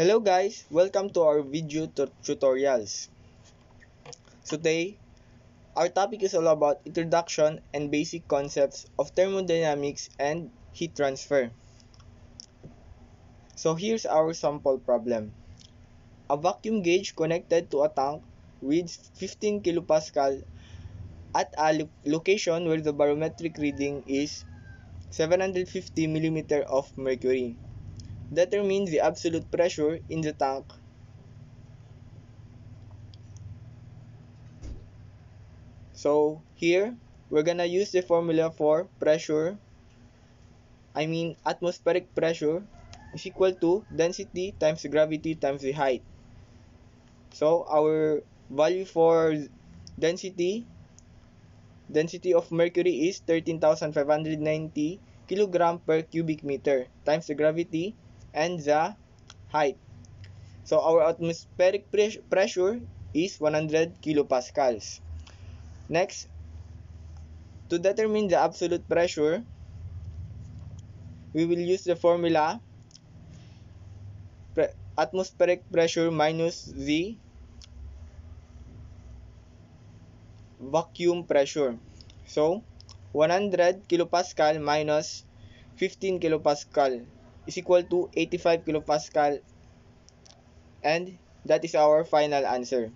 Hello guys, welcome to our video tutorials. Today, our topic is all about introduction and basic concepts of thermodynamics and heat transfer. So here's our sample problem. A vacuum gauge connected to a tank reads 15 kilopascal at a location where the barometric reading is 750 mm of mercury. Determine the absolute pressure in the tank. So here, we're gonna use the formula for pressure, atmospheric pressure is equal to density times gravity times the height. So our value for density of mercury is 13,590 kg per cubic meter times the gravity and the height. So our atmospheric pressure is 100 kilopascals. Next, to determine the absolute pressure, we will use the formula atmospheric pressure minus the vacuum pressure. So 100 kilopascal minus 15 kilopascal is equal to 85 kilopascal, and that is our final answer.